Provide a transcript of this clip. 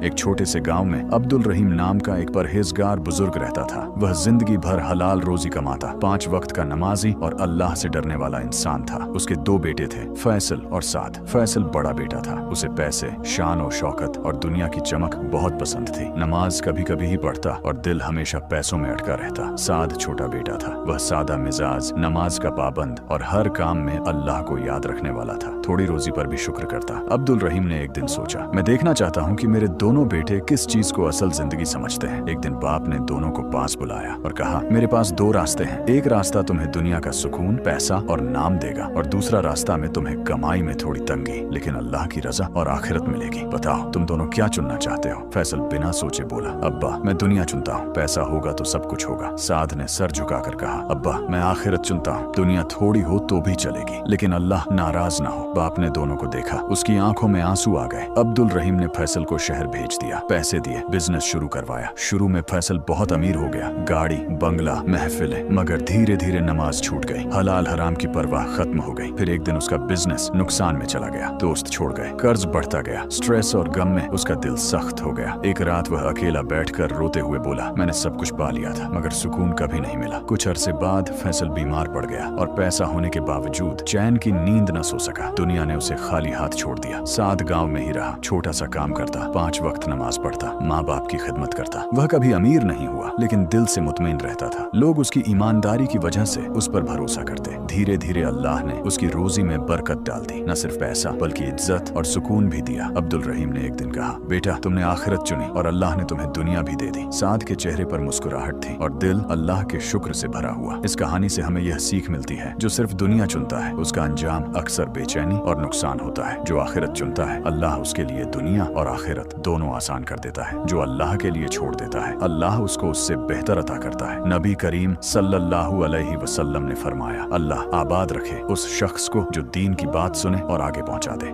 एक छोटे से गांव में अब्दुल रहीम नाम का एक परहेजगार बुजुर्ग रहता था। वह जिंदगी भर हलाल रोजी कमाता, 5 वक्त का नमाजी और अल्लाह से डरने वाला इंसान था। उसके 2 बेटे थे, फैसल और साद। फैसल बड़ा बेटा था। उसे पैसे, शान और शौकत और दुनिया की चमक बहुत पसंद थी। नमाज कभी कभी ही पढ़ता और दिल हमेशा पैसों में अटका रहता। साद छोटा बेटा था। वह सादा मिजाज, नमाज का पाबंद और हर काम में अल्लाह को याद रखने वाला था। थोड़ी रोजी पर भी शुक्र करता। अब्दुल रहीम ने एक दिन सोचा, मैं देखना चाहता हूँ कि मेरे दोनों बेटे किस चीज को असल जिंदगी समझते हैं। एक दिन बाप ने दोनों को पास बुलाया और कहा, मेरे पास 2 रास्ते हैं। एक रास्ता तुम्हें दुनिया का सुकून, पैसा और नाम देगा और दूसरा रास्ता में तुम्हें कमाई में थोड़ी तंगी लेकिन अल्लाह की रजा और आखिरत मिलेगी। बताओ तुम दोनों क्या चुनना चाहते हो? फैसल बिना सोचे बोला, अब्बा मैं दुनिया चुनता हूँ, पैसा होगा तो सब कुछ होगा। साद ने सर झुकाकर कहा, अब्बा मैं आखिरत चुनता हूँ, दुनिया थोड़ी हो तो भी चलेगी लेकिन अल्लाह नाराज ना हो। बाप ने दोनों को देखा, उसकी आंखों में आंसू आ गए। अब्दुल रहीम ने फैसल को शहर भेज दिया, पैसे दिए, बिजनेस शुरू करवाया। शुरू में फैसल बहुत अमीर हो गया, गाड़ी, बंगला, महफिलें, मगर धीरे धीरे नमाज छूट गई, हलाल हराम की परवाह खत्म हो गई। फिर एक दिन उसका बिजनेस नुकसान में चला गया, दोस्त छोड़ गए, कर्ज बढ़ता गया, स्ट्रेस और गम में उसका दिल सख्त हो गया। एक रात वह अकेला बैठकर रोते हुए बोला, मैंने सब कुछ पा लिया था मगर सुकून कभी नहीं मिला। कुछ अरसे बाद फैसल बीमार पड़ गया और पैसा होने के बावजूद चैन की नींद न सो सका। दुनिया ने उसे खाली हाथ छोड़ दिया। साद गांव में ही रहा, छोटा सा काम करता, 5 वक्त नमाज पढ़ता, माँ बाप की खिदमत करता। वह कभी अमीर नहीं हुआ लेकिन दिल से मुतमईन रहता था। लोग उसकी ईमानदारी की वजह से उस पर भरोसा करते। धीरे धीरे अल्लाह ने उसकी रोजी में बरकत डाल दी, न सिर्फ पैसा बल्कि इज्जत और सुकून भी दिया। अब्दुल रहीम ने एक दिन कहा, बेटा तुमने आखिरत चुनी और अल्लाह ने तुम्हें दुनिया भी दे दी। साद के चेहरे पर मुस्कुराहट थी और दिल अल्लाह के शुक्र से भरा हुआ। इस कहानी से हमें यह सीख मिलती है, जो सिर्फ दुनिया चुनता है उसका अंजाम अक्सर बेचैनी और नुकसान होता है। जो आखिरत चुनता है अल्लाह उसके लिए दुनिया और आखिरत दोनों आसान कर देता है। जो अल्लाह के लिए छोड़ देता है अल्लाह उसको उससे बेहतर अता करता है। नबी करीम सल्लल्लाहु अलैहि वसल्लम ने फरमाया, अल्लाह आबाद रखे उस शख्स को जो दीन की बात सुने और आगे पहुंचा दे।